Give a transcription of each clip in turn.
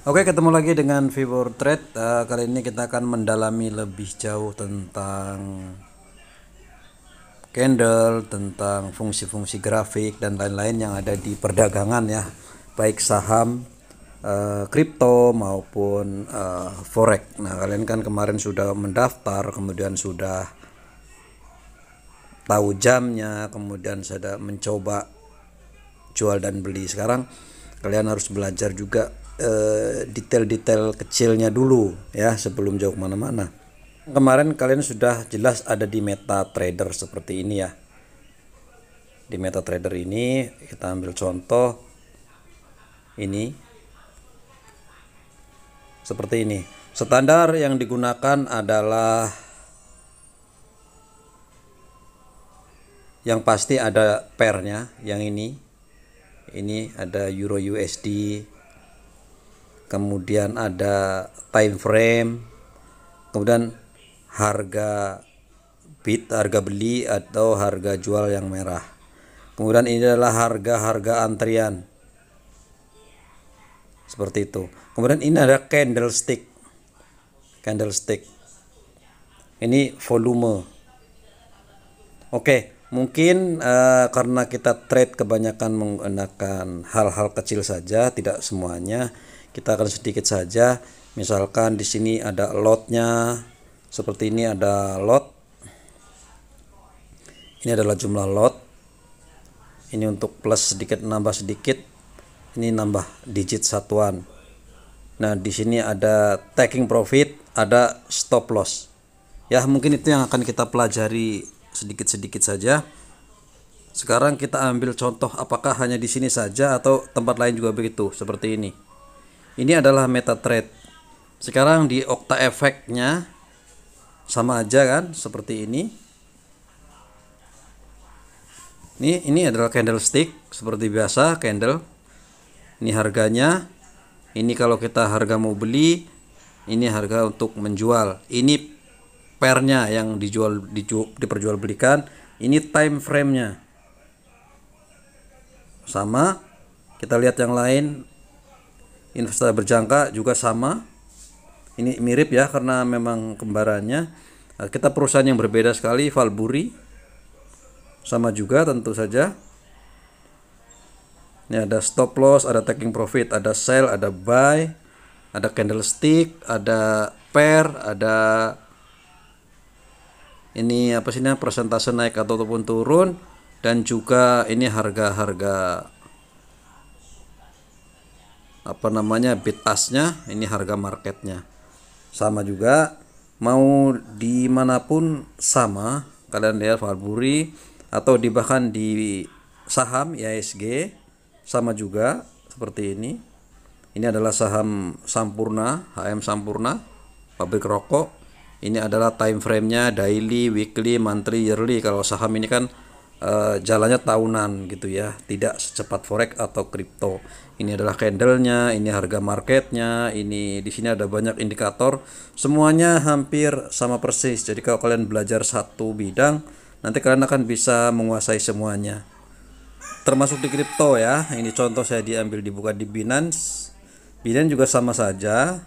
Oke, ketemu lagi dengan Vibor Trade. Kali ini kita akan mendalami lebih jauh tentang candle, tentang fungsi-fungsi grafik dan lain-lain yang ada di perdagangan ya, baik saham, kripto maupun forex. Nah, kalian kan kemarin sudah mendaftar, kemudian sudah tahu jamnya, kemudian sudah mencoba jual dan beli. Sekarang kalian harus belajar juga detail-detail kecilnya dulu ya sebelum jauh kemana-mana. Kemarin kalian sudah jelas ada di MetaTrader seperti ini ya. Di MetaTrader ini kita ambil contoh ini seperti ini. Standar yang digunakan adalah yang pasti ada pairnya, yang ini ada Euro USD, kemudian ada time frame, kemudian harga bid, harga beli atau harga jual yang merah. Kemudian ini adalah harga-harga antrian. Seperti itu. Kemudian ini ada candlestick. Candlestick. Ini volume. Oke, mungkin karena kita trade kebanyakan menggunakan hal-hal kecil saja, tidak semuanya. Kita akan sedikit saja. Misalkan di sini ada lotnya, seperti ini ada lot. Ini adalah jumlah lot. Ini untuk plus sedikit, nambah sedikit. Ini nambah digit satuan. Nah, di sini ada taking profit, ada stop loss. Ya, mungkin itu yang akan kita pelajari sedikit-sedikit saja. Sekarang kita ambil contoh apakah hanya di sini saja atau tempat lain juga begitu, seperti ini. Ini adalah MetaTrader. Sekarang di Okta efeknya sama aja kan, seperti ini. Ini adalah candlestick seperti biasa, candle. Ini harganya. Ini kalau kita harga mau beli, ini harga untuk menjual. Ini pairnya yang diperjualbelikan. Ini time frame-nya. Sama. Kita lihat yang lain. Investasi berjangka juga sama. Ini mirip ya karena memang kembarannya. Kita perusahaan yang berbeda sekali, Valburi. Sama juga tentu saja. Ini ada stop loss, ada taking profit, ada sell, ada buy, ada candlestick, ada pair, ada ini apa sih, persentase naik ataupun turun, dan juga ini harga-harga apa namanya, bid ask-nya, ini harga marketnya. Sama juga, mau dimanapun sama, kalian lihat Valburi atau bahkan di saham IHSG sama juga seperti ini. Ini adalah saham Sampurna, HM Sampurna, pabrik rokok. Ini adalah time frame-nya daily, weekly, monthly, yearly. Kalau saham ini kan jalannya tahunan gitu ya, tidak secepat forex atau kripto. Ini adalah candlenya, ini harga marketnya, ini di sini ada banyak indikator. Semuanya hampir sama persis. Jadi kalau kalian belajar satu bidang, nanti kalian akan bisa menguasai semuanya. Termasuk di kripto ya. Ini contoh saya dibuka di Binance. Binance juga sama saja.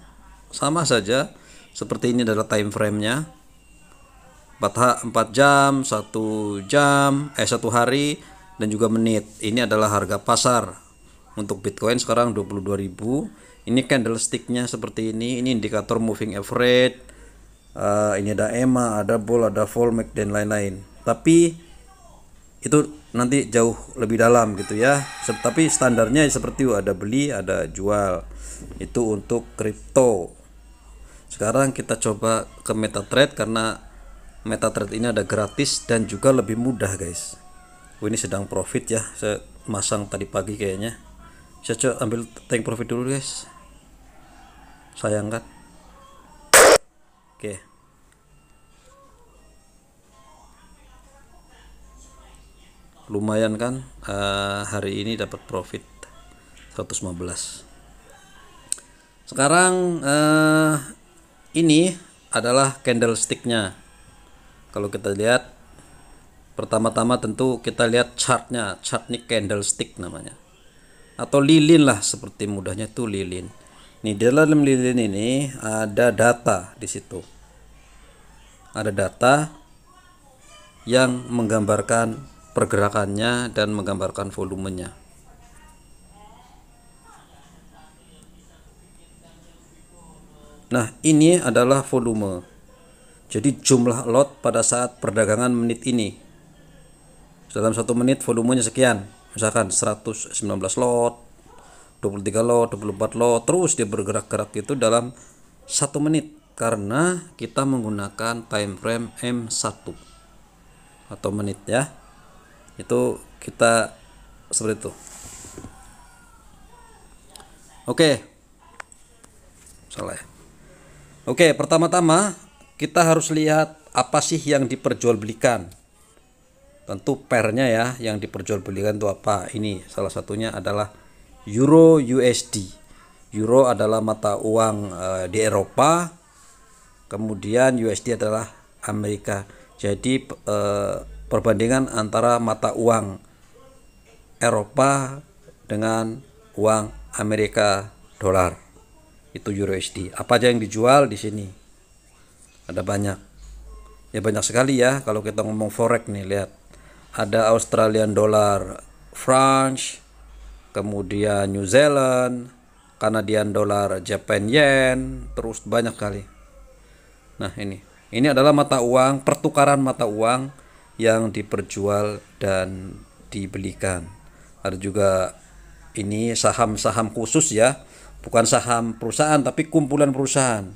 Sama saja. Seperti ini adalah time frame-nya. 4 jam, 1 jam, 1 hari dan juga menit. Ini adalah harga pasar. Untuk Bitcoin sekarang 22.000. Ini candlestick-nya seperti ini. Ini indikator moving average. Ini ada EMA, ada BOL, ada Volmec dan lain-lain. Tapi itu nanti jauh lebih dalam gitu ya. Tapi standarnya seperti itu, ada beli, ada jual. Itu untuk kripto. Sekarang kita coba ke MetaTrader karena MetaTrader ini ada gratis dan juga lebih mudah guys. Ini sedang profit ya. Saya masang tadi pagi kayaknya. Saya coba ambil take profit dulu guys. Sayang kan? Oke. Lumayan kan, hari ini dapat profit 115. Sekarang ini adalah candlestick-nya. Kalau kita lihat, pertama-tama tentu kita lihat chartnya. Chart ini candlestick namanya, atau lilin lah, seperti mudahnya itu lilin. Nih, di dalam lilin ini ada data di situ. Ada data yang menggambarkan pergerakannya dan menggambarkan volumenya. Nah, ini adalah volume. Jadi jumlah lot pada saat perdagangan menit ini. Dalam 1 menit volumenya sekian. Misalkan 119 lot, 23 lot, 24 lot, terus dia bergerak-gerak itu dalam 1 menit karena kita menggunakan time frame M1 atau menit ya. Itu kita seperti itu. Oke. Salah ya. Oke, pertama-tama kita harus lihat apa sih yang diperjualbelikan. Tentu pairnya ya, yang diperjualbelikan itu apa? Ini salah satunya adalah Euro USD. Euro adalah mata uang di Eropa, kemudian USD adalah Amerika. Jadi perbandingan antara mata uang Eropa dengan uang Amerika dolar. Itu Euro USD. Apa aja yang dijual di sini? Ada banyak. Ya banyak sekali ya kalau kita ngomong forex nih, lihat. Ada Australian dollar France, kemudian New Zealand, Canadian dollar Japan yen, terus banyak kali. Nah, ini adalah mata uang, pertukaran mata uang yang diperjual dan dibelikan. Ada juga ini saham-saham khusus ya, bukan saham perusahaan tapi kumpulan perusahaan.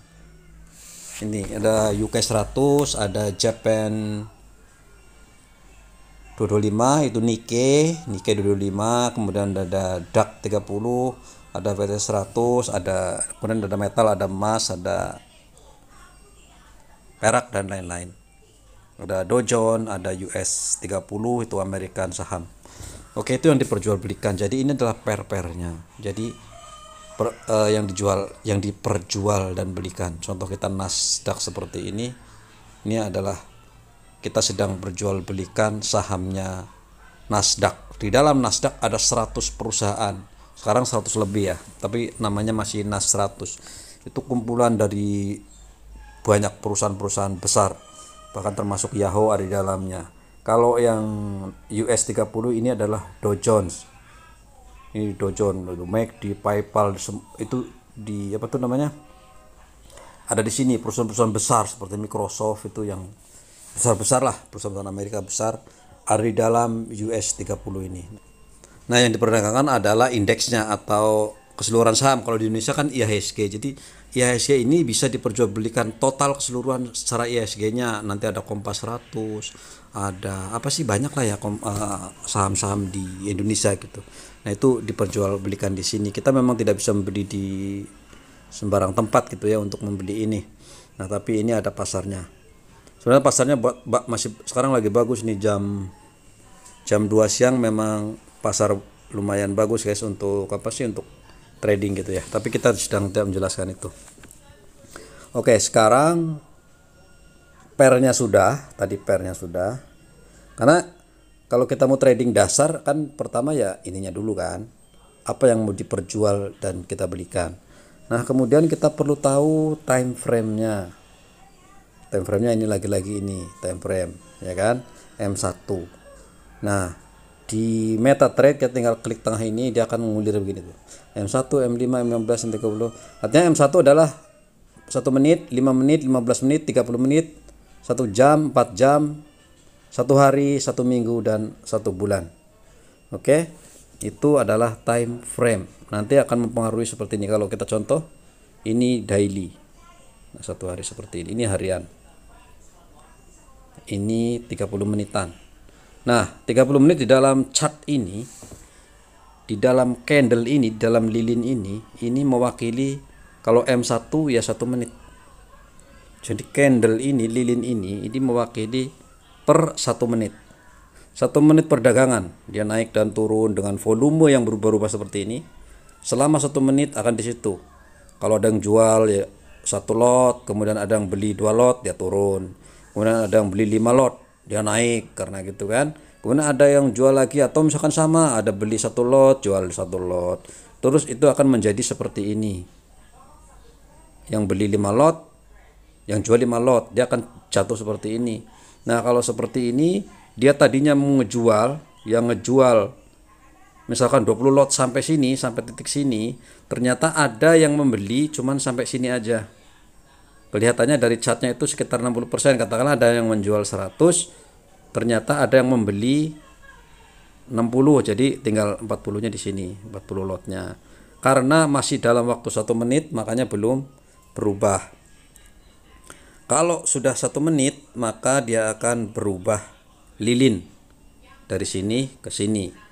Ini ada UK 100, ada Japan 225, itu Nikkei 225, kemudian ada DAX 30, ada PT 100, ada kemudian ada metal, ada emas, ada perak dan lain-lain. Ada Dow Jones, ada US 30, itu American saham. Oke, itu yang diperjualbelikan. Jadi ini adalah pair-pairnya. Jadi yang diperjual dan belikan. Contoh kita Nasdaq seperti ini. Ini adalah kita sedang berjual belikan sahamnya Nasdaq. Di dalam Nasdaq ada 100 perusahaan. Sekarang 100 lebih ya, tapi namanya masih Nas 100. Itu kumpulan dari banyak perusahaan-perusahaan besar. Bahkan termasuk Yahoo ada di dalamnya. Kalau yang US 30 ini adalah Dow Jones. Ini Dow Jones, McD, PayPal, itu di apa tuh namanya? Ada di sini perusahaan-perusahaan besar seperti Microsoft, itu yang besar-besar lah, perusahaan Amerika besar ada di dalam US 30 ini. Nah, yang diperdagangkan adalah indeksnya atau keseluruhan saham. Kalau di Indonesia kan IHSG. Jadi IHSG ini bisa diperjualbelikan total keseluruhan secara IHSG-nya. Nanti ada Kompas 100, ada apa sih, banyak lah ya saham-saham di Indonesia gitu. Nah, itu diperjualbelikan di sini. Kita memang tidak bisa membeli di sembarang tempat gitu ya untuk membeli ini. Nah, tapi ini ada pasarnya. Sebenarnya pasarnya masih sekarang lagi bagus nih, jam 2 siang memang pasar lumayan bagus guys untuk apa sih, untuk trading gitu ya. Tapi kita sedang tidak menjelaskan itu. Oke, sekarang pairnya sudah, tadi pairnya sudah. Karena kalau kita mau trading dasar kan pertama ya ininya dulu kan, apa yang mau diperjual dan kita belikan. Nah, kemudian kita perlu tahu time frame-nya. Time frame-nya ini lagi-lagi ini time frame ya kan, M1. Nah, di MetaTrader kita tinggal klik tengah ini, dia akan mengulir begini tuh. M1, M5, M15, M30. Artinya M1 adalah 1 menit, 5 menit, 15 menit, 30 menit, 1 jam, 4 jam, 1 hari, 1 minggu, dan 1 bulan. Oke, itu adalah time frame. Nanti akan mempengaruhi seperti ini. Kalau kita contoh, ini daily. Nah, 1 hari seperti ini harian. Ini 30 menitan. Nah, 30 menit di dalam chart ini, di dalam candle ini, di dalam lilin ini mewakili, kalau M1 ya 1 menit. Jadi candle ini, lilin ini mewakili per 1 menit. 1 menit perdagangan, dia naik dan turun dengan volume yang berubah-ubah seperti ini. Selama 1 menit akan di situ. Kalau ada yang jual ya 1 lot, kemudian ada yang beli 2 lot, dia turun. Kemudian ada yang beli 5 lot, dia naik karena gitu kan. Kemudian ada yang jual lagi, atau misalkan sama, ada beli 1 lot, jual 1 lot. Terus itu akan menjadi seperti ini. yang beli 5 lot, yang jual 5 lot, dia akan jatuh seperti ini. Nah, kalau seperti ini, dia tadinya mau ngejual, yang ngejual misalkan 20 lot sampai sini, sampai titik sini, ternyata ada yang membeli cuman sampai sini aja. Kelihatannya dari chartnya itu sekitar 60%, katakanlah ada yang menjual 100, ternyata ada yang membeli 60, jadi tinggal 40-nya di sini, 40 lotnya. Karena masih dalam waktu 1 menit, makanya belum berubah. Kalau sudah 1 menit, maka dia akan berubah lilin dari sini ke sini.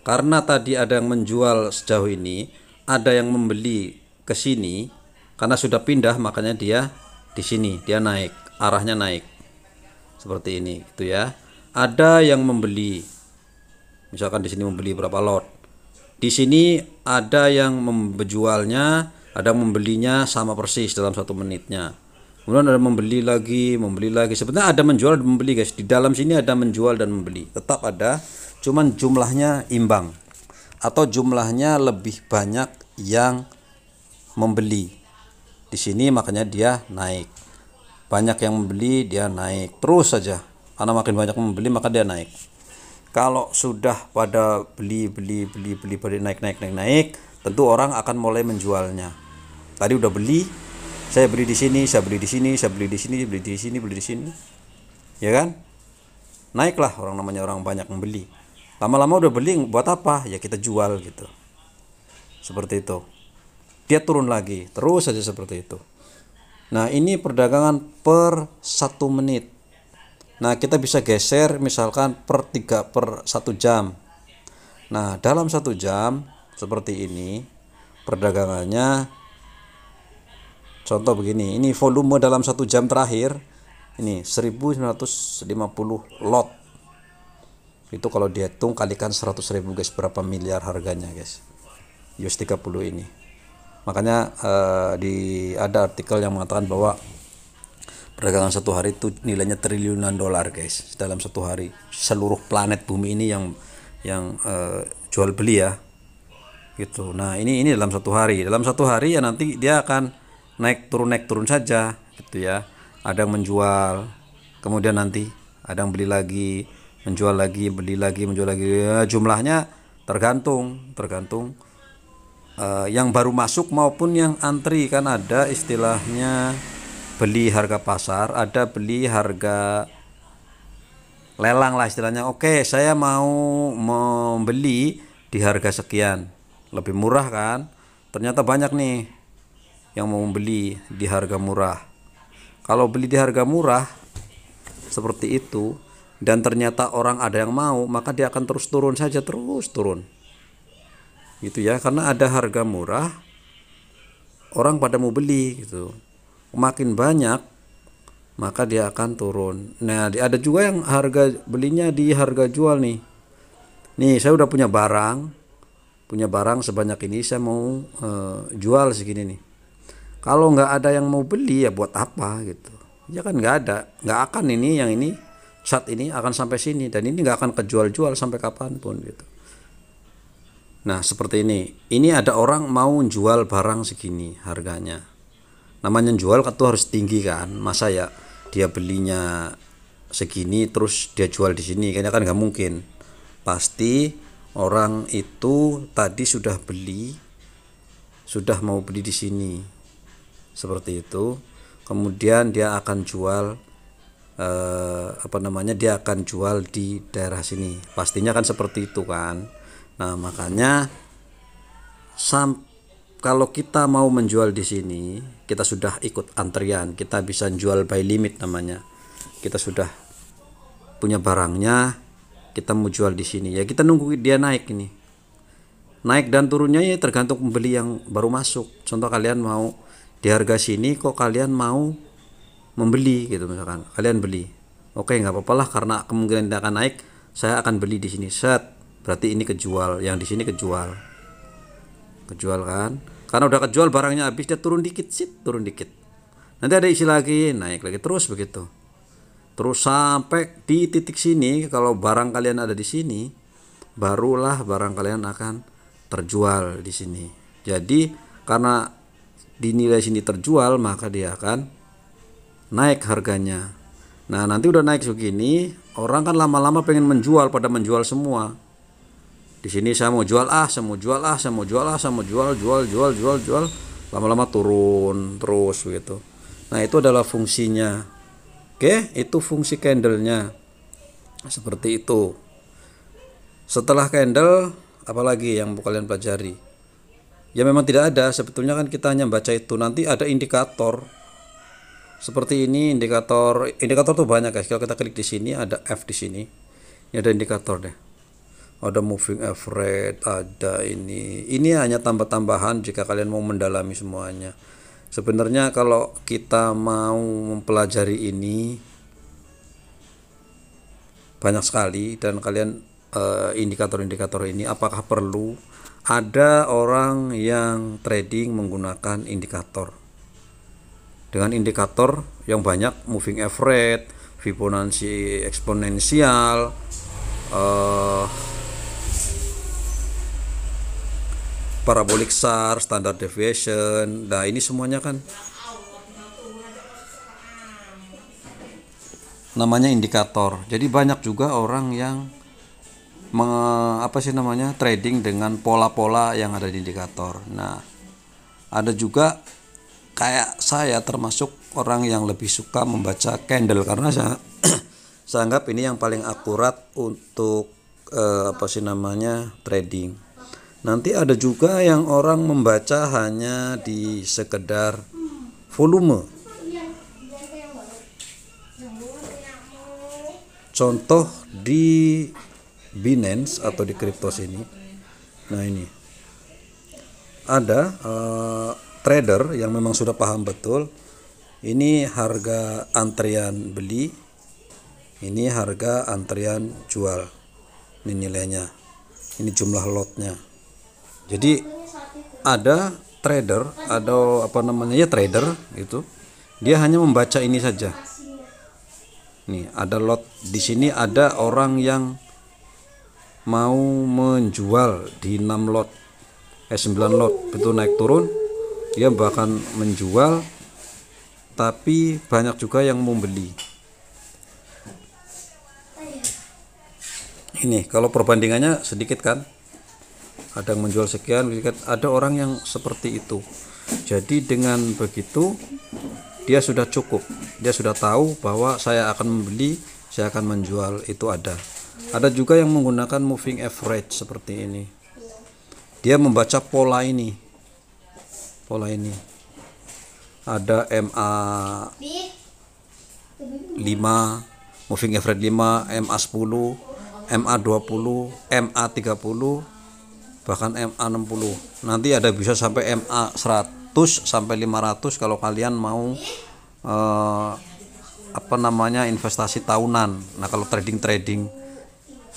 Karena tadi ada yang menjual sejauh ini, ada yang membeli ke sini, karena sudah pindah, makanya dia di sini, dia naik, arahnya naik. Seperti ini, gitu ya. Ada yang membeli, misalkan di sini membeli berapa lot. Di sini ada yang menjualnya, ada yang membelinya sama persis dalam 1 menitnya. Kemudian ada membeli lagi. Sebenarnya ada menjual dan membeli, guys. Di dalam sini ada menjual dan membeli, tetap ada, cuman jumlahnya imbang atau jumlahnya lebih banyak yang membeli. Di sini makanya dia naik. Banyak yang membeli, dia naik terus saja. Karena makin banyak membeli maka dia naik. Kalau sudah pada beli naik, tentu orang akan mulai menjualnya. Tadi udah beli, saya beli di sini, saya beli di sini, saya beli di sini, beli di sini, beli di sini. Ya kan? Naiklah orang, namanya orang banyak membeli. Lama-lama udah beli, buat apa? Ya kita jual gitu. Seperti itu. Dia turun lagi, terus saja seperti itu. Nah, ini perdagangan per 1 menit. Nah, kita bisa geser misalkan per 1 jam. Nah, dalam 1 jam seperti ini perdagangannya. Contoh begini, ini volume dalam 1 jam terakhir ini 1950 lot. Itu kalau dihitung kalikan 100.000, guys, berapa miliar harganya, guys. US 30 ini. Makanya ada artikel yang mengatakan bahwa perdagangan 1 hari itu nilainya triliunan dolar, guys, dalam 1 hari. Seluruh planet bumi ini yang jual beli ya, gitu. Nah, ini dalam 1 hari. Dalam 1 hari ya nanti dia akan naik turun saja, gitu ya. Ada yang menjual, kemudian nanti ada yang beli lagi, menjual lagi, beli lagi, menjual lagi. Ya, jumlahnya tergantung yang baru masuk maupun yang antri. Kan ada istilahnya beli harga pasar, ada beli harga lelang lah istilahnya. Oke, saya mau membeli di harga sekian, lebih murah kan, ternyata banyak nih yang mau membeli di harga murah. Kalau beli di harga murah seperti itu dan ternyata orang ada yang mau, maka dia akan terus turun saja, terus turun, gitu ya. Karena ada harga murah, orang pada mau beli gitu. Makin banyak maka dia akan turun. Nah, ada juga yang harga belinya di harga jual nih. Nih, saya udah punya barang sebanyak ini, saya mau jual segini nih. Kalau nggak ada yang mau beli, ya buat apa gitu. Ya kan nggak akan ini, yang ini saat ini akan sampai sini dan ini nggak akan kejual-jual sampai kapanpun gitu. Nah, seperti ini. Ini ada orang mau jual barang segini harganya. Namanya jual itu harus tinggi kan. Masa ya dia belinya segini terus dia jual di sini, kayaknya kan nggak mungkin. Pasti orang itu tadi sudah mau beli di sini. Seperti itu. Kemudian dia akan jual dia akan jual di daerah sini. Pastinya kan seperti itu kan. Nah, makanya kalau kita mau menjual di sini, kita sudah ikut antrian, kita bisa jual by limit namanya. Kita sudah punya barangnya, kita mau jual di sini. Ya kita nunggu dia naik ini. Naik dan turunnya ya tergantung pembeli yang baru masuk. Contoh kalian mau di harga sini, kok kalian mau membeli gitu misalkan. Kalian beli. Oke, nggak apa-apa lah karena kemungkinan dia akan naik, saya akan beli di sini. Set, berarti ini kejual, yang di sini kejual kan, karena udah kejual barangnya habis, dia turun dikit, turun dikit, nanti ada isi lagi, naik lagi, terus begitu, terus sampai di titik sini. Kalau barang kalian ada di sini, barulah barang kalian akan terjual di sini. Jadi karena dinilai sini terjual, maka dia akan naik harganya. Nah, nanti udah naik segini, orang kan lama-lama pengen menjual, pada menjual semua. Di sini saya mau jual A, saya mau jual A, saya mau jual A, saya mau jual, jual. Lama-lama turun terus gitu. Nah, itu adalah fungsinya. Oke, itu fungsi candlenya. Seperti itu. Setelah candle, apalagi yang kalian pelajari? Ya memang tidak ada, sebetulnya kan kita hanya baca itu. Nanti ada indikator. Seperti ini indikator tuh banyak guys. Kalau kita klik di sini ada F di sini. Ini ada indikator deh. Ada moving average, ada ini. Ini hanya tambah-tambahan jika kalian mau mendalami semuanya. Sebenarnya kalau kita mau mempelajari ini banyak sekali, dan kalian indikator-indikator ini apakah perlu? Ada orang yang trading menggunakan indikator. Dengan indikator yang banyak, moving average, Fibonacci eksponensial, parabolic SAR, standard deviation. Nah, ini semuanya kan namanya indikator. Jadi banyak juga orang yang trading dengan pola-pola yang ada di indikator. Nah, ada juga kayak saya termasuk orang yang lebih suka membaca candle, karena saya anggap ini yang paling akurat untuk trading. Nanti ada juga yang orang membaca hanya di sekedar volume. Contoh di Binance atau di Cryptos ini. Nah, ini ada trader yang memang sudah paham betul. Ini harga antrian beli, ini harga antrian jual. Ini nilainya, ini jumlah lotnya. Jadi ada trader, trader itu dia hanya membaca ini saja. Nih ada lot di sini, ada orang yang mau menjual di 6 lot, 9 lot, betul naik turun, dia bahkan menjual, tapi banyak juga yang mau beli. Ini kalau perbandingannya sedikit kan, ada yang menjual sekian, ada orang yang seperti itu. Jadi dengan begitu dia sudah cukup, dia sudah tahu bahwa saya akan membeli, saya akan menjual, itu ada. Ada juga yang menggunakan moving average seperti ini. Dia membaca pola ini. Ada MA 5, moving average 5, MA 10, MA 20, MA 30, bahkan MA 60. Nanti ada bisa sampai MA 100 sampai 500 kalau kalian mau investasi tahunan. Nah, kalau trading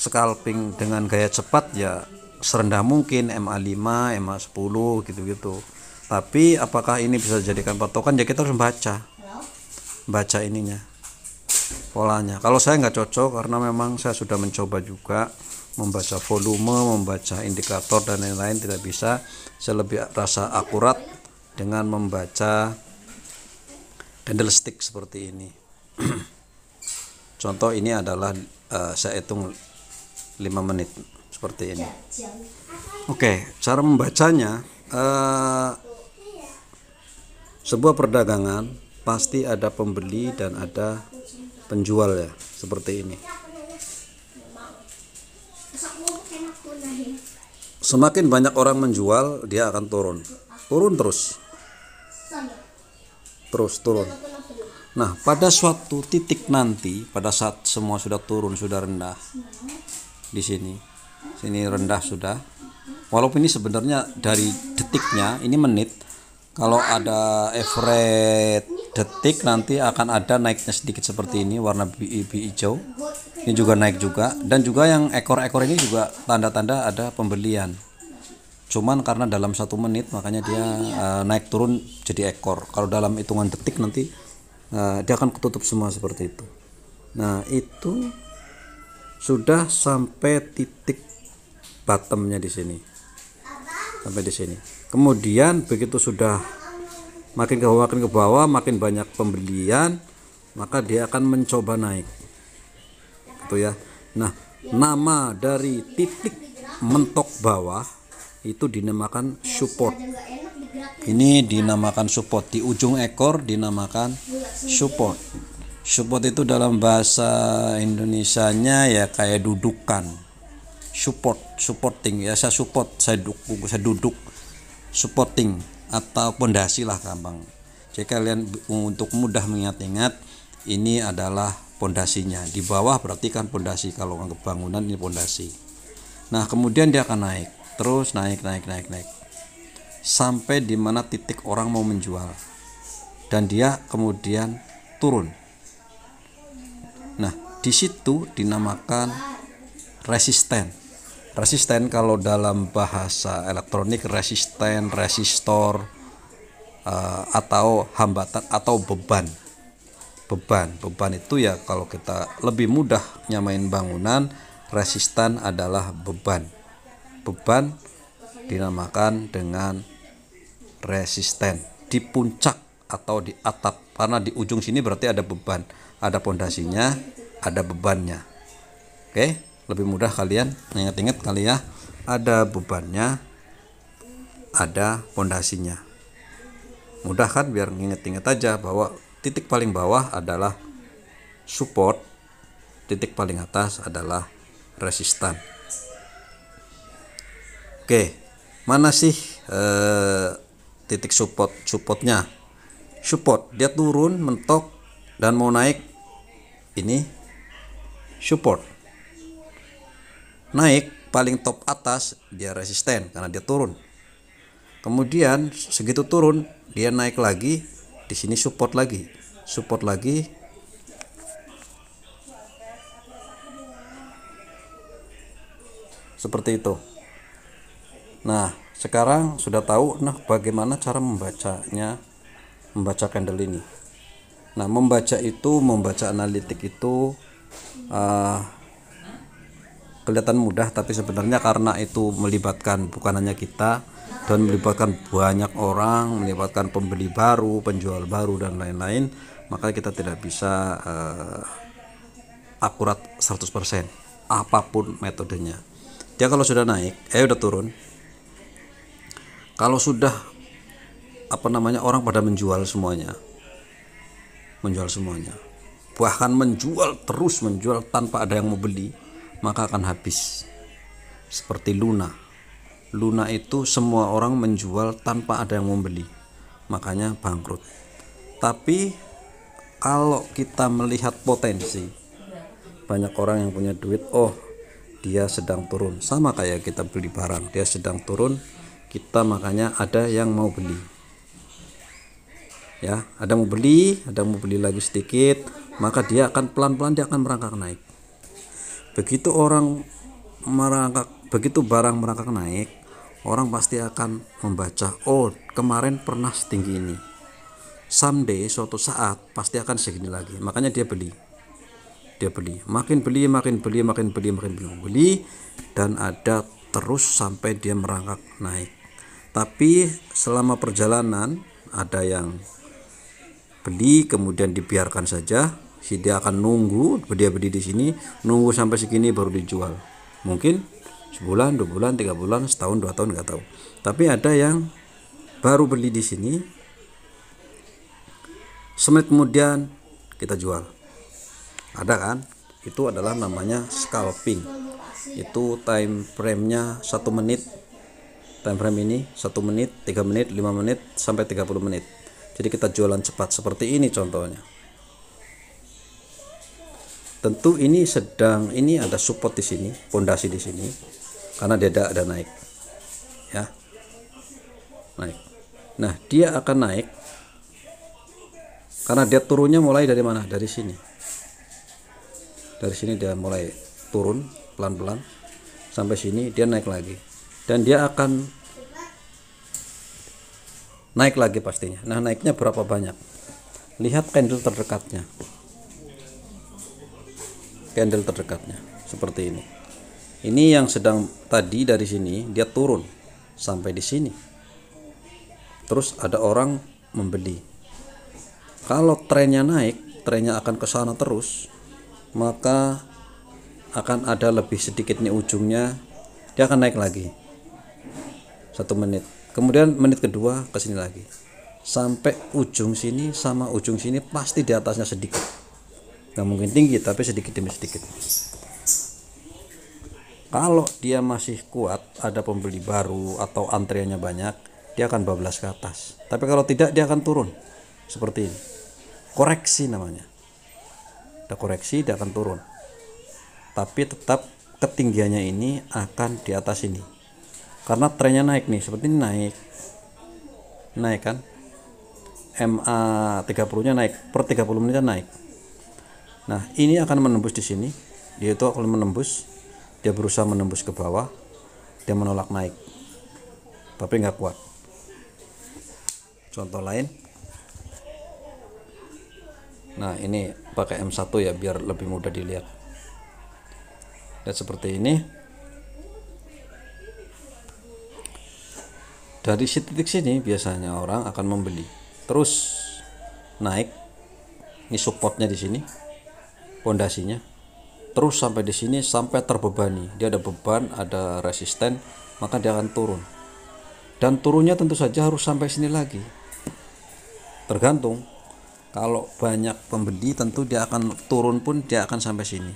scalping dengan gaya cepat ya serendah mungkin MA 5, MA 10 gitu-gitu. Tapi apakah ini bisa dijadikan patokan? Ya kita harus baca ininya, polanya. Kalau saya nggak cocok, karena memang saya sudah mencoba juga membaca volume, membaca indikator dan lain-lain, tidak bisa. Saya lebih rasa akurat dengan membaca candlestick seperti ini. Contoh ini adalah saya hitung 5 menit seperti ini. Oke, cara membacanya, sebuah perdagangan pasti ada pembeli dan ada penjual ya, seperti ini. Semakin banyak orang menjual, dia akan turun terus. Nah, pada suatu titik nanti, pada saat semua sudah turun, sudah rendah, di sini rendah sudah. Walaupun ini sebenarnya dari detiknya, ini menit. Kalau ada average detik, nanti akan ada naiknya sedikit seperti ini, warna hijau. Ini juga naik juga, dan juga yang ekor-ekor ini juga tanda-tanda ada pembelian. Cuman karena dalam 1 menit, makanya dia naik turun jadi ekor. Kalau dalam hitungan detik nanti dia akan ketutup semua seperti itu. Nah, itu sudah sampai titik bottomnya di sini, sampai di sini. Kemudian begitu sudah makin ke bawah, makin banyak pembelian, maka dia akan mencoba naik. Gitu ya. Nah, nama dari titik mentok bawah itu dinamakan support. Ini dinamakan support, di ujung ekor dinamakan support. Support itu dalam bahasa Indonesianya ya kayak dudukan. Supporting ya, saya support, saya duduk, supporting atau pondasi lah gampang. Jadi kalian untuk mudah mengingat-ingat, ini adalah pondasinya. Di bawah berarti kan pondasi, kalau bangunan ini pondasi. Nah, kemudian dia akan naik, terus naik sampai di mana titik orang mau menjual, dan dia kemudian turun. Nah, di situ dinamakan resisten. Resisten kalau dalam bahasa elektronik resisten, resistor, atau hambatan atau beban. Beban itu ya kalau kita lebih mudah nyamain bangunan, resisten adalah beban. Beban dinamakan dengan resisten di puncak atau di atap, karena di ujung sini berarti ada beban, ada pondasinya, ada bebannya. Oke, lebih mudah kalian ingat-ingat kali ya, ada bebannya, ada pondasinya. Mudah kan, biar ingat-ingat aja bahwa titik paling bawah adalah support, titik paling atas adalah resistan. Oke, mana sih titik supportnya? Support dia turun mentok dan mau naik, ini support. Naik paling top atas dia resisten karena dia turun. Kemudian segitu turun dia naik lagi, di sini support lagi, seperti itu. Nah, sekarang sudah tahu bagaimana cara membaca candle ini. Nah, membaca analitik itu kelihatan mudah, tapi sebenarnya karena itu melibatkan bukan hanya kita, dan melibatkan banyak orang, melibatkan pembeli baru, penjual baru, dan lain-lain, maka kita tidak bisa akurat 100% apapun metodenya. Dia kalau sudah naik, udah turun, kalau sudah orang pada menjual semuanya, bahkan menjual tanpa ada yang mau beli, maka akan habis. Seperti Luna itu semua orang menjual tanpa ada yang mau beli, makanya bangkrut. Tapi kalau kita melihat potensi, banyak orang yang punya duit, dia sedang turun, sama kayak kita beli barang, dia sedang turun, kita makanya ada yang mau beli. Ya, ada mau beli lagi sedikit, maka dia akan pelan-pelan dia akan merangkak naik. Begitu barang merangkak naik, orang pasti akan membaca, kemarin pernah setinggi ini, someday suatu saat pasti akan segini lagi, makanya dia beli, makin beli, dan ada terus sampai dia merangkak naik. Tapi selama perjalanan ada yang beli kemudian dibiarkan saja, dia akan nunggu, dia beli di sini, nunggu sampai segini baru dijual. Mungkin sebulan, 2 bulan, 3 bulan, setahun, 2 tahun, nggak tahu. Tapi ada yang baru beli di sini, semenit kemudian kita jual. Ada kan? Itu adalah namanya scalping. Itu time frame-nya 1 menit. Time frame ini 1 menit, 3 menit, 5 menit, sampai 30 menit. Jadi kita jualan cepat seperti ini contohnya. Tentu ini ada support di sini, pondasi di sini, karena dia ada naik, ya, naik. Nah, dia akan naik karena dia turunnya mulai dari mana? Dari sini. Dari sini dia mulai turun pelan-pelan sampai sini, dia naik lagi, dan dia akan naik lagi pastinya. Nah, naiknya berapa banyak? Lihat candle terdekatnya. Seperti ini. Ini yang sedang tadi dari sini dia turun sampai di sini. Terus ada orang membeli. Kalau trennya naik, trennya akan ke sana terus, maka akan ada lebih sedikit nih ujungnya, dia akan naik lagi 1 menit, kemudian menit kedua ke sini lagi, sampai ujung sini sama ujung sini pasti di atasnya sedikit, nggak mungkin tinggi tapi sedikit demi sedikit. Kalau dia masih kuat, ada pembeli baru atau antriannya banyak, dia akan bablas ke atas. Tapi kalau tidak, dia akan turun seperti ini. Koreksi namanya, ada koreksi, dia akan turun, tapi tetap ketinggiannya ini akan di atas ini karena trennya naik nih, seperti ini, naik kan, MA 30 nya naik, per 30 menit naik. Nah ini akan menembus di sini, dia itu akan menembus, dia berusaha menembus ke bawah, dia menolak naik tapi nggak kuat. Contoh lain, nah ini pakai M1 ya biar lebih mudah dilihat. Lihat seperti ini. Dari titik sini biasanya orang akan membeli, terus naik. Ini supportnya di sini, pondasinya, terus sampai di sini sampai terbebani. Dia ada beban, ada resisten, maka dia akan turun. Dan turunnya tentu saja harus sampai sini lagi. Tergantung. Kalau banyak pembeli tentu dia akan turun pun dia akan sampai sini.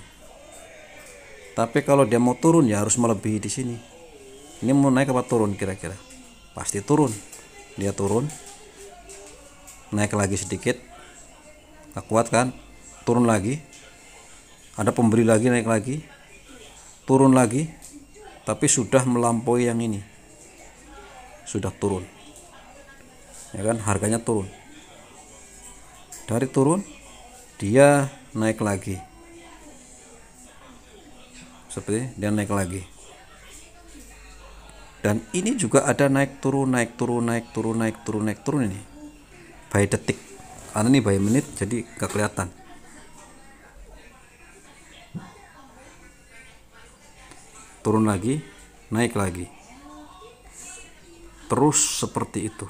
Tapi kalau dia mau turun ya harus melebihi di sini. Ini mau naik apa turun kira-kira? Pasti turun. Dia turun, naik lagi sedikit, gak kuat kan, turun lagi, ada pembeli lagi, naik lagi, turun lagi, tapi sudah melampaui yang ini, sudah turun, ya kan, harganya turun. Dari turun dia naik lagi, seperti dia naik lagi. Dan ini juga ada naik turun, naik turun, naik turun, naik turun, naik turun, ini by detik, karena ini by menit jadi gak kelihatan. Turun lagi, naik lagi, terus seperti itu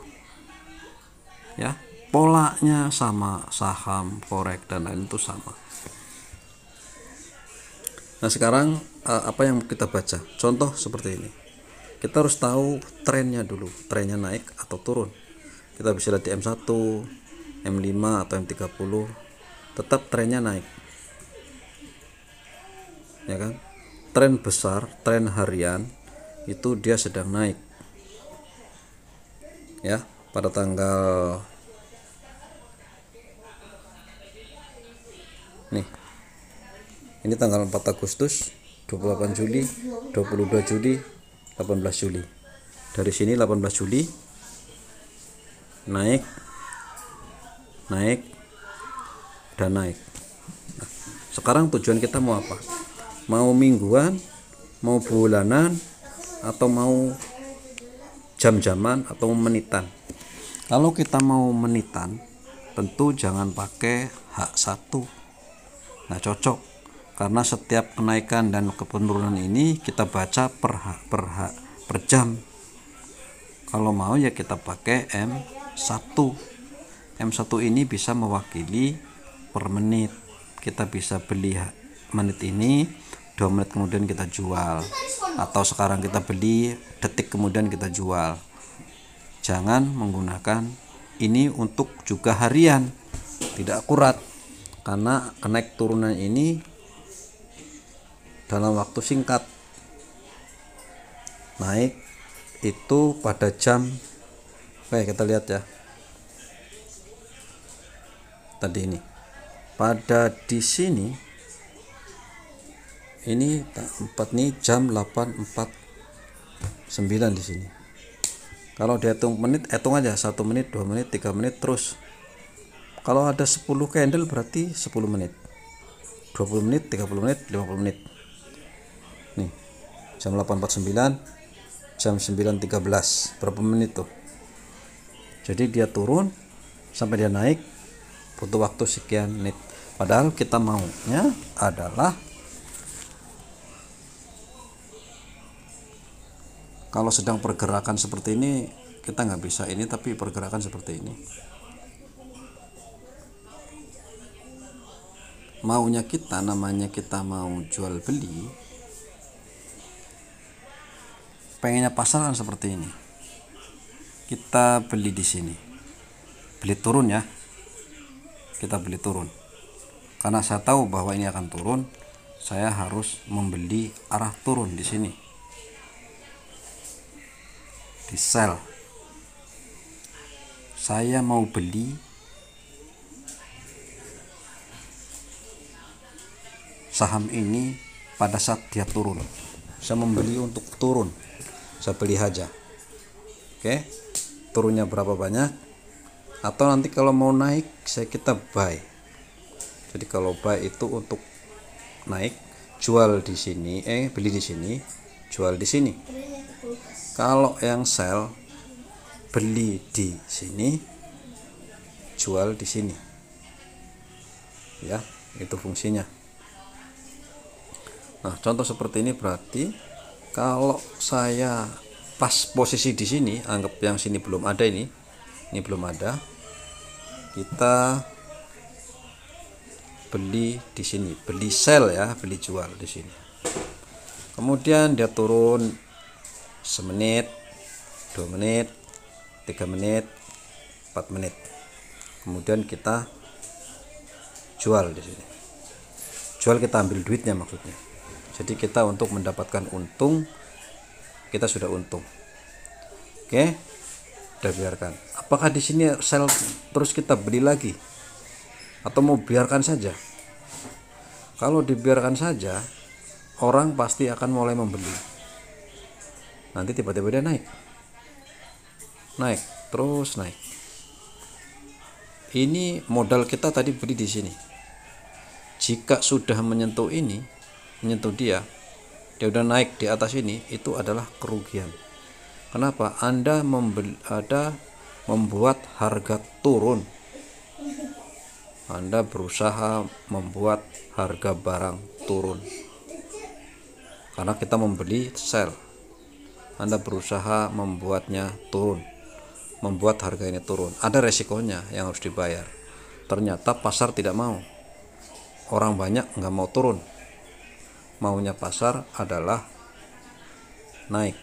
ya. Polanya sama, saham, forex dan lain itu sama. Nah sekarang apa yang kita baca? Contoh seperti ini. Kita harus tahu trennya dulu, trennya naik atau turun. Kita bisa lihat di M1, M5 atau M30, tetap trennya naik, ya kan. Tren besar, tren harian itu dia sedang naik, ya. Pada tanggal nih, ini tanggal 4 Agustus, 28 Juli, 22 Juli, 18 Juli. Dari sini 18 Juli naik, naik, dan naik. Nah, sekarang tujuan kita mau apa? Mau mingguan, mau bulanan, atau mau jam-jaman, atau menitan? Kalau kita mau menitan, tentu jangan pakai H1, nggak cocok, karena setiap kenaikan dan penurunan ini kita baca per jam. Kalau mau ya kita pakai M1. M1 ini bisa mewakili per menit. Kita bisa beli menit ini, 2 menit kemudian kita jual, atau sekarang kita beli, detik kemudian kita jual. Jangan menggunakan ini untuk juga harian, tidak akurat, karena kenaik turunan ini dalam waktu singkat. Naik itu pada jam, oke kita lihat ya, tadi ini pada di sini, ini 4 nih, jam 8.49 di sini. Kalau dihitung menit, hitung aja 1 menit, 2 menit, 3 menit terus. Kalau ada 10 candle berarti 10 menit, 20 menit, 30 menit, 50 menit. Nih, jam 8.49, jam 9.13, berapa menit tuh? Jadi dia turun sampai dia naik butuh waktu sekian menit. Padahal kita maunya adalah kalau sedang pergerakan seperti ini kita nggak bisa ini, tapi pergerakan seperti ini maunya kita, namanya kita mau jual beli, pengennya pasar kan seperti ini. Kita beli di sini, beli turun ya, kita beli turun. Karena saya tahu bahwa ini akan turun, saya harus membeli arah turun di sini, di sell. Saya mau beli saham ini pada saat dia turun. Saya membeli untuk turun, saya beli aja. Oke, turunnya berapa banyak, atau nanti kalau mau naik kita buy. Jadi kalau buy itu untuk naik, jual di sini, beli di sini, jual di sini. Kalau yang sell, beli di sini, jual di sini. Ya, itu fungsinya. Nah, contoh seperti ini berarti kalau saya pas posisi di sini, anggap yang sini belum ada, ini belum ada, kita beli di sini, beli sell ya, beli jual di sini. Kemudian dia turun semenit, 2 menit, 3 menit, 4 menit. Kemudian kita jual di sini. Jual, kita ambil duitnya maksudnya. Jadi kita untuk mendapatkan untung, kita sudah untung. Oke, udah biarkan. Apakah di sini sell terus kita beli lagi, atau mau biarkan saja? Kalau dibiarkan saja, orang pasti akan mulai membeli. Nanti tiba-tiba dia naik, terus naik. Ini modal kita tadi beli di sini. Jika sudah menyentuh ini, menyentuh dia udah naik di atas ini, itu adalah kerugian. Kenapa? Anda membuat harga turun. Anda berusaha membuat harga barang turun. Karena kita membeli sell, Anda berusaha membuatnya turun, membuat harga ini turun. Ada resikonya yang harus dibayar. Ternyata pasar tidak mau, orang banyak nggak mau turun. Maunya pasar adalah naik.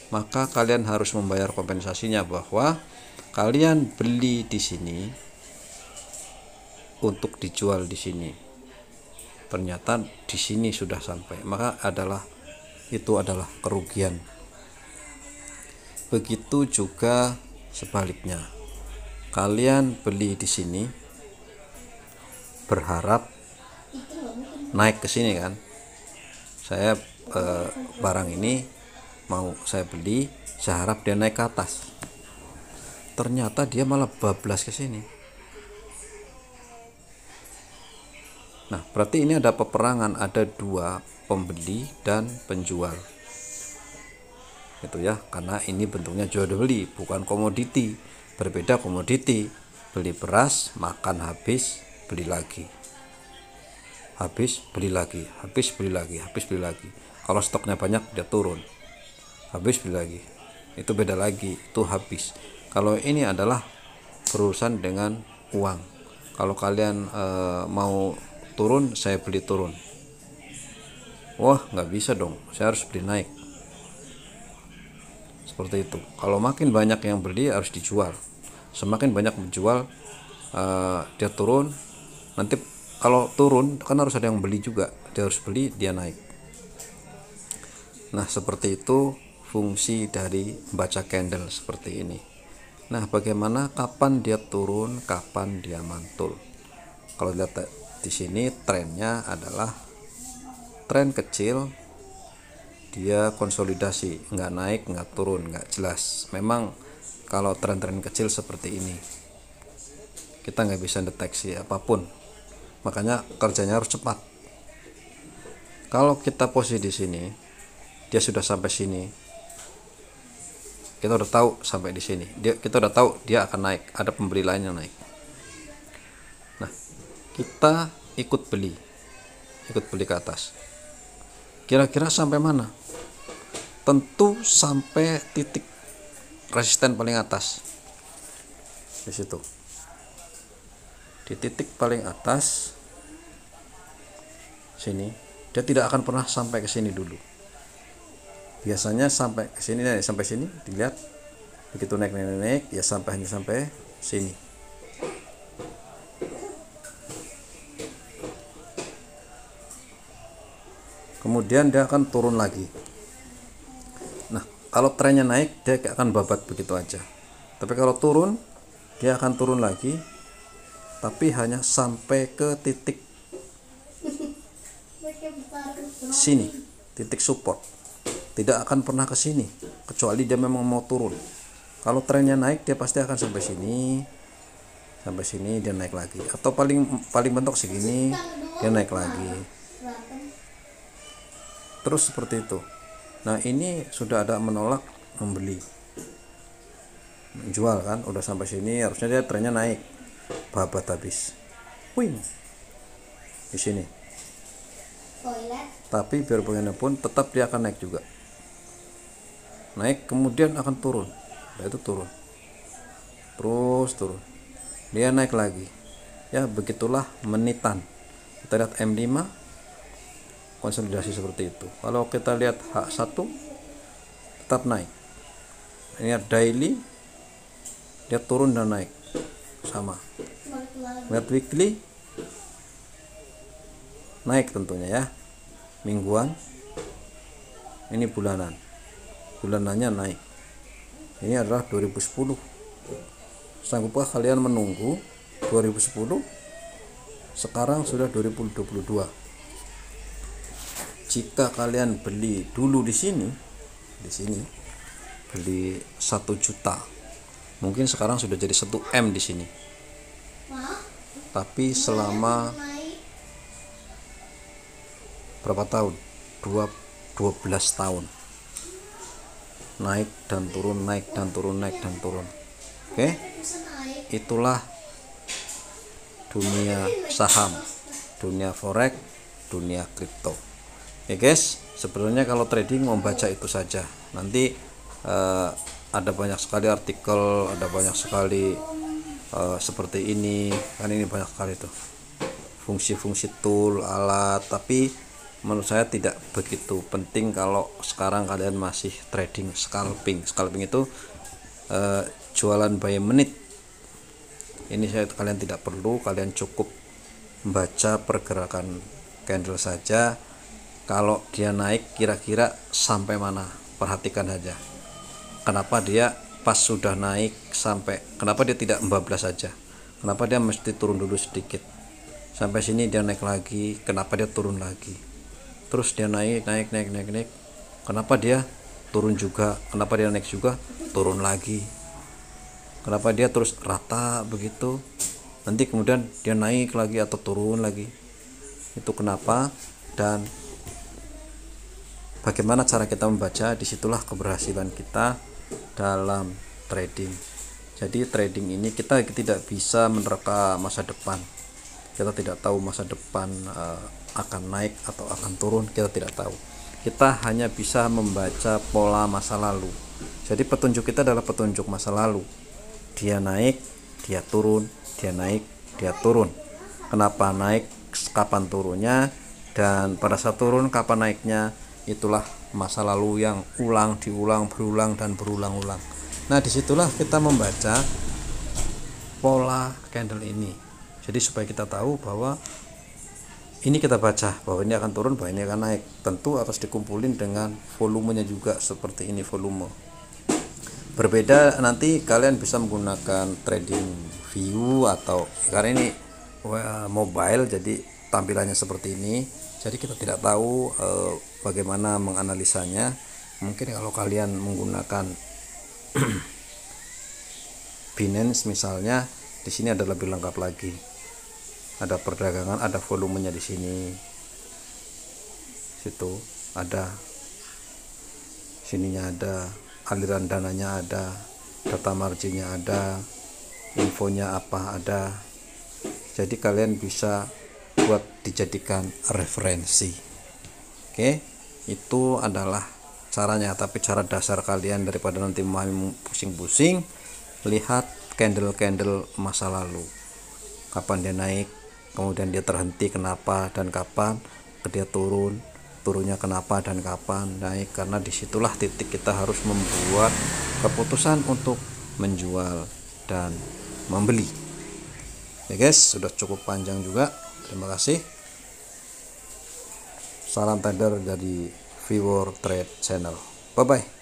Maka kalian harus membayar kompensasinya, bahwa kalian beli di sini untuk dijual di sini. Ternyata di sini sudah sampai, maka itu adalah kerugian. Begitu juga sebaliknya. Kalian beli di sini berharap naik ke sini kan. Saya barang ini mau saya beli, saya harap dia naik ke atas. Ternyata dia malah bablas ke sini. Nah, berarti ini ada peperangan, ada dua pembeli dan penjual. Itu ya, karena ini bentuknya jual beli, bukan komoditi. Berbeda komoditi, beli beras, makan habis, beli lagi. Habis beli lagi, habis beli lagi, habis beli lagi. Kalau stoknya banyak dia turun, habis beli lagi. Itu beda lagi, itu habis. Kalau ini adalah berurusan dengan uang. Kalau kalian mau turun, saya beli turun. Wah, nggak bisa dong, saya harus beli naik. Seperti itu. Kalau makin banyak yang beli, harus dijual. Semakin banyak menjual, dia turun. Nanti kalau turun kan harus ada yang beli juga, dia harus beli, dia naik. Nah, seperti itu fungsi dari baca candle seperti ini. Nah, bagaimana kapan dia turun, kapan dia mantul? Kalau lihat di sini trennya adalah tren kecil, dia konsolidasi, nggak naik, nggak turun, nggak jelas. Memang kalau tren-tren kecil seperti ini kita nggak bisa deteksi apapun. Makanya kerjanya harus cepat. Kalau kita posisi di sini, dia sudah sampai sini, kita udah tahu sampai di sini, kita udah tahu dia akan naik, ada pembeli lain yang naik. Nah, kita ikut beli ke atas. Kira-kira sampai mana? Tentu sampai titik resisten paling atas. Di situ. Di titik paling atas sini, dia tidak akan pernah sampai ke sini dulu. Biasanya sampai ke sini, sampai sini dilihat, begitu naik ya hanya sampai sini. Kemudian dia akan turun lagi. Nah, kalau trennya naik dia akan babat begitu aja. Tapi kalau turun dia akan turun lagi, tapi hanya sampai ke titik sini, titik support. Tidak akan pernah ke sini kecuali dia memang mau turun. Kalau trennya naik dia pasti akan sampai sini dia naik lagi, atau paling mentok segini dia naik lagi, terus seperti itu. Nah, ini sudah ada menolak membeli, menjual kan, udah sampai sini harusnya dia trennya naik, babat habis, wing di sini. Tapi biar bagaimanapun tetap dia akan naik juga, naik kemudian akan turun, nah itu turun, terus turun, dia naik lagi. Ya begitulah menitan. Kita lihat M5 konsolidasi seperti itu. Kalau kita lihat H1 tetap naik. Ini daily dia turun dan naik sama. Lihat weekly naik tentunya ya. Mingguan ini bulanannya naik. Ini adalah 2010. Sanggupkah kalian menunggu 2010? Sekarang sudah 2022. Jika kalian beli dulu di sini beli 1 juta, mungkin sekarang sudah jadi 1 M di sini. Tapi selama berapa tahun? 12 tahun. Naik dan turun, naik dan turun, naik dan turun. Oke? Itulah dunia saham, dunia forex, dunia kripto. Ya guys, sebenarnya kalau trading membaca itu saja. Nanti ada banyak sekali artikel, ada banyak sekali seperti ini kan, ini banyak sekali tuh fungsi-fungsi tool, alat. Tapi menurut saya tidak begitu penting kalau sekarang kalian masih trading scalping itu jualan by menit. Ini kalian tidak perlu, kalian cukup membaca pergerakan candle saja. Kalau dia naik kira-kira sampai mana, perhatikan saja. Kenapa dia pas sudah naik sampai, kenapa dia tidak membablas saja, kenapa dia mesti turun dulu sedikit sampai sini, dia naik lagi, kenapa dia turun lagi, terus dia naik, kenapa dia turun juga, kenapa dia naik juga, turun lagi, kenapa dia terus rata begitu, nanti kemudian dia naik lagi atau turun lagi, itu kenapa, dan bagaimana cara kita membaca. Disitulah keberhasilan kita dalam trading. Jadi trading ini kita tidak bisa menerka masa depan, kita tidak tahu masa depan akan naik atau akan turun, kita tidak tahu. Kita hanya bisa membaca pola masa lalu. Jadi petunjuk kita adalah petunjuk masa lalu. Dia naik, dia turun, dia naik, dia turun. Kenapa naik, kapan turunnya, dan pada saat turun kapan naiknya. Itulah masa lalu yang diulang, berulang-ulang. Nah, disitulah kita membaca pola candle ini. Jadi supaya kita tahu bahwa ini, kita baca bahwa ini akan turun, bahwa ini akan naik. Tentu harus dikumpulin dengan volumenya juga, seperti ini volume. Berbeda nanti kalian bisa menggunakan trading view, atau karena ini mobile jadi tampilannya seperti ini. Jadi kita tidak tahu bagaimana menganalisanya. Mungkin kalau kalian menggunakan Binance misalnya, di sini ada lebih lengkap lagi. Ada perdagangan, ada volumenya di sini. Situ ada, sininya ada, aliran dananya ada, data marginnya ada, infonya apa ada. Jadi kalian bisa buat dijadikan referensi. Oke, itu adalah caranya. Tapi cara dasar kalian, daripada nanti memahami pusing-pusing, lihat candle masa lalu, kapan dia naik, kemudian dia terhenti kenapa, dan kapan, dia turunnya kenapa dan kapan naik, karena disitulah titik kita harus membuat keputusan untuk menjual dan membeli. Ya guys, sudah cukup panjang juga. Terima kasih. Salam trader dari Viewer Trade Channel. Bye bye.